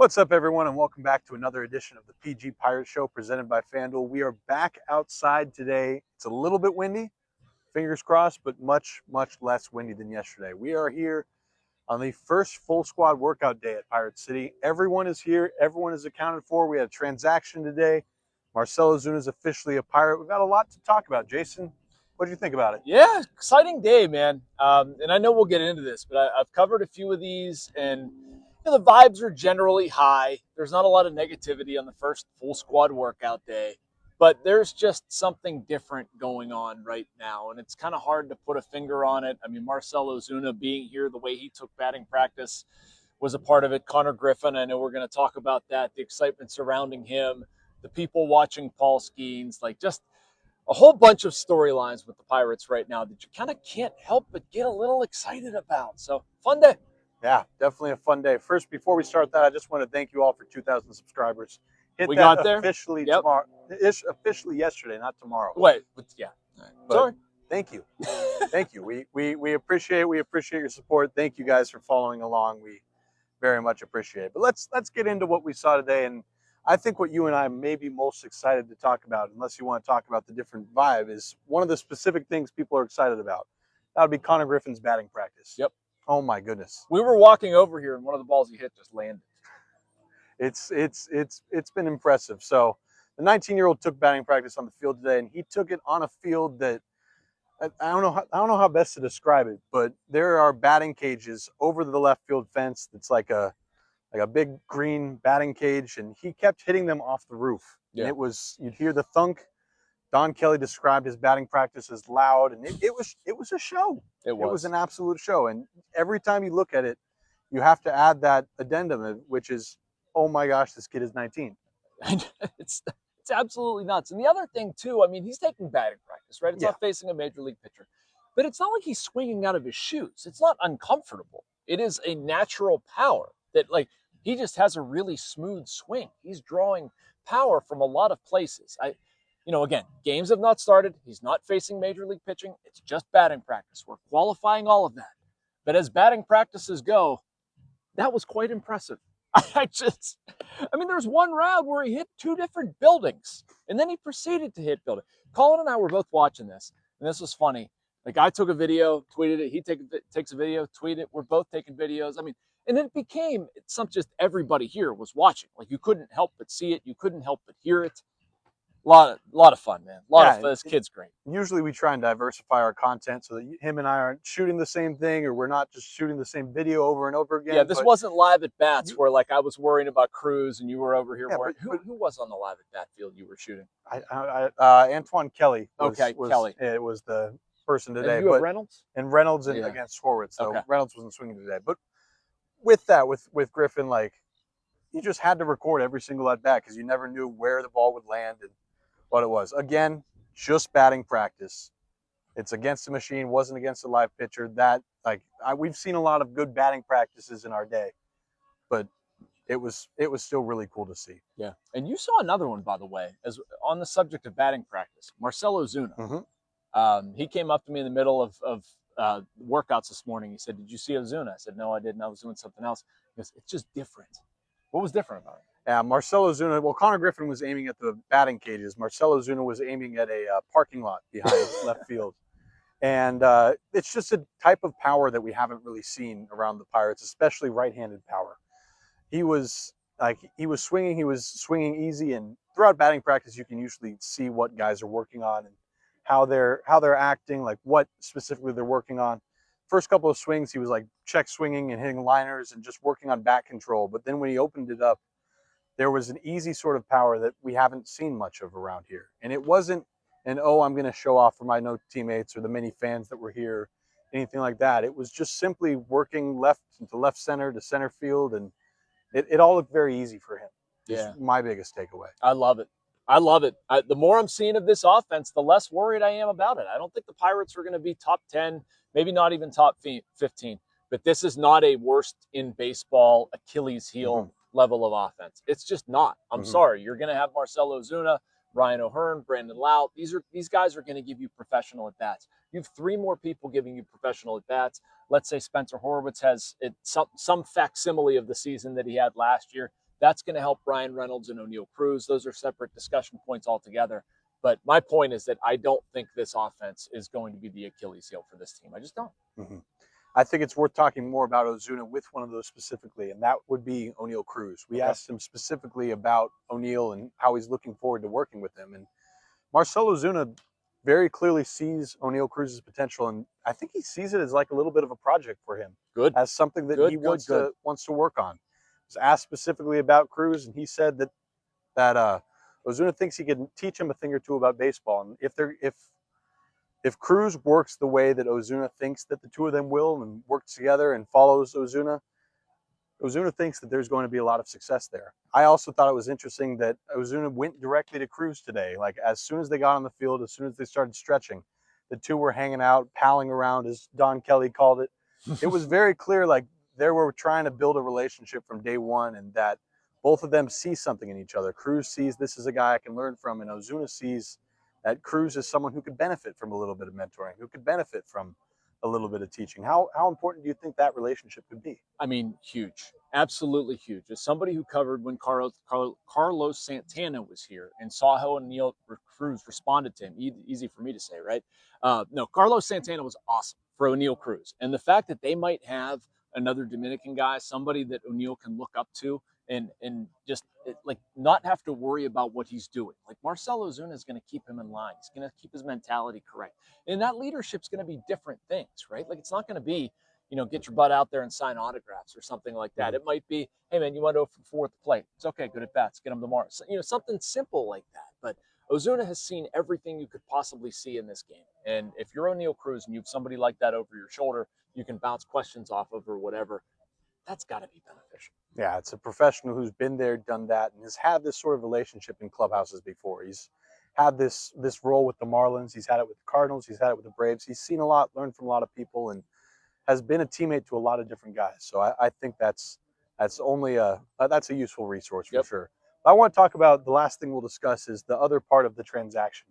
What's up, everyone, and welcome back to another edition of the PG Pirate Show presented by FanDuel. We are back outside today. It's a little bit windy, fingers crossed, but much less windy than yesterday. We are here on the first full squad workout day at Pirate City. Everyone is here. Everyone is accounted for. We had a transaction today. Marcel Ozuna is officially a Pirate. We've got a lot to talk about. Jason, what do you think about it? Yeah, exciting day, man. And I know we'll get into this, but I've covered a few of these, and the vibes are generally high. There's not a lot of negativity on the first full squad workout day, but there's just something different going on right now, and it's kind of hard to put a finger on it. I mean, Marcell Ozuna being here, the way he took batting practice was a part of it. Konnor Griffin, I know we're going to talk about that, the excitement surrounding him, the people watching Paul Skeens, like just a whole bunch of storylines with the Pirates right now that you kind of can't help but get a little excited about. So, fun day. Yeah, definitely a fun day. First, before we start that, I just want to thank you all for 2,000 subscribers. We got there officially tomorrow. It's officially yesterday, not tomorrow. Wait, yeah. But sorry. Thank you, thank you. We appreciate your support. Thank you guys for following along. We very much appreciate it. But let's get into what we saw today, and I think what you and I may be most excited to talk about, unless you want to talk about the different vibe, is one of the specific things people are excited about. That would be Konnor Griffin's batting practice. Yep. Oh my goodness. We were walking over here, and one of the balls he hit just landed. It's been impressive. So the 19-year-old took batting practice on the field today, and he took it on a field that I don't know how best to describe it, but there are batting cages over the left field fence. That's like a big green batting cage, and he kept hitting them off the roof. Yeah. And it was, you'd hear the thunk. Don Kelly described his batting practice as loud, and it was a show. It was an absolute show. And every time you look at it, you have to add that addendum, which is, oh my gosh, this kid is 19. It's absolutely nuts. And the other thing too, I mean, he's taking batting practice, right? It's not facing a major league pitcher, but it's not like he's swinging out of his shoes. It's not uncomfortable. It is a natural power that, like, he just has a really smooth swing. He's drawing power from a lot of places. Again, games have not started. He's not facing major league pitching. It's just batting practice. We're qualifying all of that. But as batting practices go, that was quite impressive. There's one round where he hit two different buildings, and then he proceeded to hit building. Colin and I were both watching this, and this was funny. Like, I took a video, tweeted it. He takes a video, tweeted it. We're both taking videos. And it became just everybody here was watching. Like, you couldn't help but see it. You couldn't help but hear it. A lot of fun, man. A lot of fun. This kid's great. Usually we try and diversify our content so that him and I aren't shooting the same thing, or we're not just shooting the same video over and over again. Yeah, this wasn't live at bats where, like, I was worrying about Cruz and you were over here worrying. Who was on the live at bat field you were shooting? Antoine Kelly. Kelly. It was the person today. And you have Reynolds? And Reynolds against Swarwitz. So Reynolds wasn't swinging today. But with that, with Griffin, like, you just had to record every single at bat because you never knew where the ball would land and what it was. Again, just batting practice. It's against the machine, wasn't against a live pitcher. We've seen a lot of good batting practices in our day, but it was still really cool to see. Yeah. And you saw another one, by the way, as on the subject of batting practice, Marcel Ozuna. Mm-hmm. He came up to me in the middle of workouts this morning. He said, "Did you see Ozuna?" I said, "No, I didn't. I was doing something else." He goes, "It's just different." What was different about it? Yeah, Marcel Ozuna. Well, Konnor Griffin was aiming at the batting cages. Marcel Ozuna was aiming at a parking lot behind left field. And it's just a type of power that we haven't really seen around the Pirates, especially right-handed power. He was swinging easy, and throughout batting practice, you can usually see what guys are working on and how they're acting, like what specifically they're working on. First couple of swings, he was like check swinging and hitting liners and just working on bat control. But then when he opened it up, there was an easy sort of power that we haven't seen much of around here. And it wasn't I'm going to show off for my teammates or the many fans that were here, anything like that. It was just simply working left to left center to center field, and it all looked very easy for him. Yeah. My biggest takeaway. I love it. The more I'm seeing of this offense, the less worried I am about it. I don't think the Pirates are going to be top 10, maybe not even top 15. But this is not a worst in baseball Achilles heel level of offense. It's just not. I'm sorry. You're going to have Marcell Ozuna, Ryan O'Hearn, Brandon Lau. These guys are going to give you professional at-bats. You have three more people giving you professional at-bats. Let's say Spencer Horwitz has some facsimile of the season that he had last year. That's going to help Brian Reynolds and Oneil Cruz. Those are separate discussion points altogether. But my point is that I don't think this offense is going to be the Achilles heel for this team. I just don't. Mm-hmm. I think it's worth talking more about Ozuna with one of those specifically, and that would be Oneil Cruz. We asked him specifically about Oneil and how he's looking forward to working with him. And Marcell Ozuna very clearly sees Oneil Cruz's potential, and I think he sees it as like a little bit of a project for him. Good. As something that he wants to work on. He was asked specifically about Cruz, and he said that Ozuna thinks he can teach him a thing or two about baseball. And if Cruz works the way that Ozuna thinks that the two of them will and works together and follows Ozuna thinks that there's going to be a lot of success there. I also thought it was interesting that Ozuna went directly to Cruz today. Like, as soon as they got on the field, as soon as they started stretching, the two were hanging out, palling around, as Don Kelly called it. It was very clear, like, they were trying to build a relationship from day one, and that both of them see something in each other. Cruz sees this is a guy I can learn from, and Ozuna sees that Cruz is someone who could benefit from a little bit of mentoring, who could benefit from a little bit of teaching. How important do you think that relationship could be? I mean, huge. Absolutely huge. As somebody who covered when Carlos Santana was here and saw how Oneil Cruz responded to him, easy for me to say, right? No, Carlos Santana was awesome for Oneil Cruz. And the fact that they might have another Dominican guy, somebody that Oneil can look up to, and just like not have to worry about what he's doing. Like, Marcel Ozuna is going to keep him in line. He's going to keep his mentality correct. And that leadership's going to be different things, right? Like, it's not going to be, get your butt out there and sign autographs or something like that. It might be, hey man, you want to go for fourth plate. It's okay, good at bats, get him tomorrow. So, something simple like that. But Ozuna has seen everything you could possibly see in this game. And if you're Oneil Cruz and you have somebody like that over your shoulder, you can bounce questions off of or whatever, that's got to be beneficial. Yeah, it's a professional who's been there, done that, and has had this sort of relationship in clubhouses before. He's had this role with the Marlins. He's had it with the Cardinals. He's had it with the Braves. He's seen a lot, learned from a lot of people, and has been a teammate to a lot of different guys. So I think that's a useful resource for sure. But I want to talk about the last thing we'll discuss is the other part of the transaction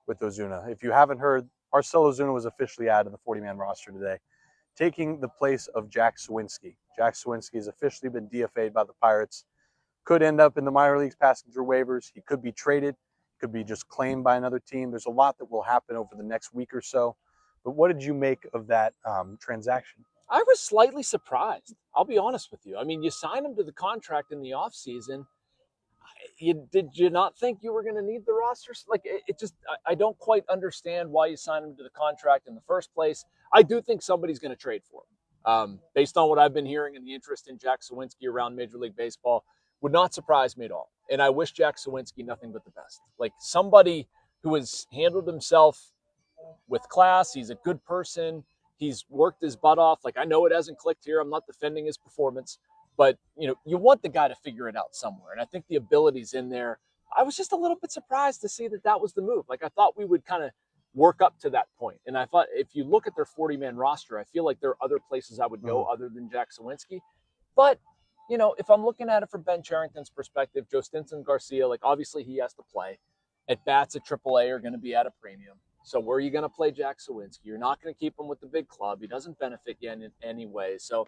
with Ozuna. If you haven't heard, Marcell Ozuna was officially added to the 40-man roster today, taking the place of Jack Suwinski. Jack Suwinski has officially been DFA'd by the Pirates. Could end up in the minor leagues passing through waivers. He could be traded. Could be just claimed by another team. There's a lot that will happen over the next week or so. But what did you make of that transaction? I was slightly surprised. I'll be honest with you. I mean, you signed him to the contract in the offseason. Did you not think you were going to need the roster? Like, I don't quite understand why you signed him to the contract in the first place. I do think somebody's going to trade for him. Based on what I've been hearing and the interest in Jack Suwinski around Major League Baseball, would not surprise me at all. And I wish Jack Suwinski nothing but the best. Like, somebody who has handled himself with class. He's a good person. He's worked his butt off. Like, I know it hasn't clicked here. I'm not defending his performance. But, you want the guy to figure it out somewhere. And I think the ability's in there. I was just a little bit surprised to see that was the move. Like, I thought we would kind of work up to that point. And I thought if you look at their 40-man roster, I feel like there are other places I would go other than Jack Suwinski. But, if I'm looking at it from Ben Cherington's perspective, Joe Stinson Garcia, like, obviously he has to play. At bats at AAA are going to be at a premium. So where are you going to play Jack Suwinski? You're not going to keep him with the big club. He doesn't benefit you in any way. So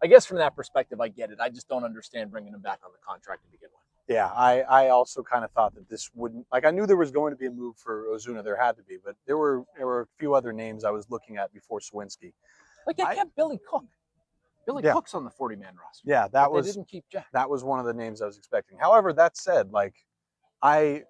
I guess from that perspective, I get it. I just don't understand bringing him back on the contract to begin with. Yeah, I also kind of thought that this wouldn't, like, I knew there was going to be a move for Ozuna. There had to be, but there were a few other names I was looking at before Suwinski. Like, they kept Billy Cook. Billy Cook's on the 40-man roster. Yeah, they didn't keep Jack. That was one of the names I was expecting. However, that said, like, I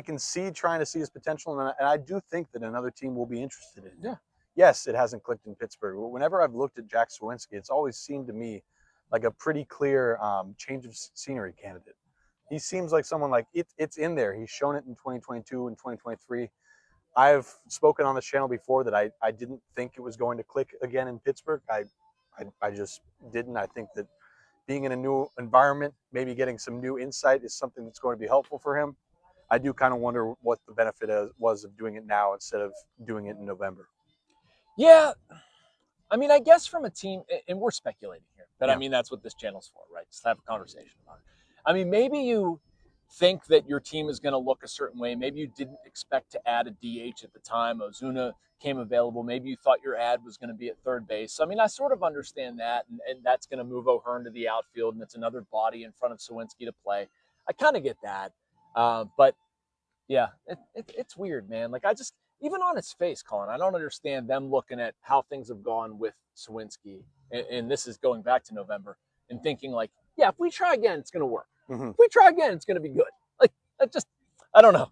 can see trying to see his potential, and I do think that another team will be interested in him. Yeah. Yes, it hasn't clicked in Pittsburgh. Whenever I've looked at Jack Suwinski, it's always seemed to me like a pretty clear change of scenery candidate. He seems like someone like it's in there. He's shown it in 2022 and 2023. I've spoken on this channel before that I didn't think it was going to click again in Pittsburgh. I just didn't. I think that being in a new environment, maybe getting some new insight is something that's going to be helpful for him. I do kind of wonder what the benefit was of doing it now instead of doing it in November. Yeah. I mean, I guess from a team, and we're speculating here, but I mean, that's what this channel's for, right? Just have a conversation about it. I mean, maybe you think that your team is going to look a certain way. Maybe you didn't expect to add a DH at the time. Ozuna came available. Maybe you thought your ad was going to be at third base. So, I mean, I sort of understand that, and that's going to move O'Hearn to the outfield, and it's another body in front of Suwinski to play. I kind of get that. But, yeah, it's weird, man. Like, even on its face, Colin, I don't understand them looking at how things have gone with Suwinski, and this is going back to November, and thinking like, yeah, if we try again, it's going to work. Mm-hmm. If we try again, it's going to be good. Like, I don't know.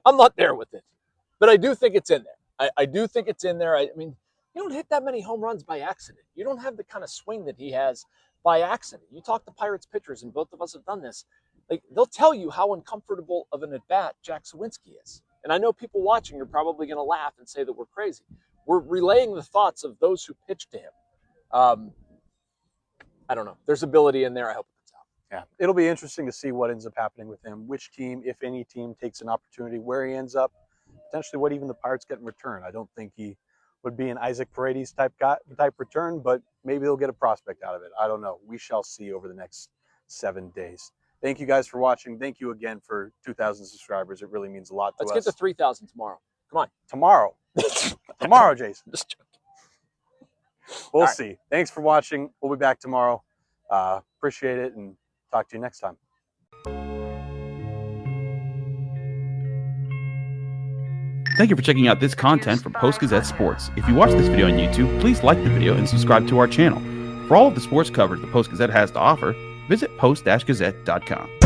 I'm not there with it. But I do think it's in there. I do think it's in there. I mean, you don't hit that many home runs by accident. You don't have the kind of swing that he has by accident. You talk to Pirates pitchers, and both of us have done this. Like, they'll tell you how uncomfortable of an at-bat Jack Suwinski is. And I know people watching are probably going to laugh and say that we're crazy. We're relaying the thoughts of those who pitched to him. I don't know. There's ability in there. I hope it comes out. Yeah, it'll be interesting to see what ends up happening with him. Which team, if any team, takes an opportunity, where he ends up, potentially what even the Pirates get in return. I don't think he would be an Isaac Paredes type return, but maybe they'll get a prospect out of it. I don't know. We shall see over the next 7 days. Thank you guys for watching. Thank you again for 2,000 subscribers. It really means a lot to us. Let's get to 3,000 tomorrow. Come on. Tomorrow. Tomorrow, Jason. Just joking. We'll see. Thanks for watching. We'll be back tomorrow. Appreciate it, and talk to you next time. Thank you for checking out this content from Post-Gazette Sports. If you watch this video on YouTube, please like the video and subscribe to our channel. For all of the sports coverage the Post-Gazette has to offer, visit post-gazette.com.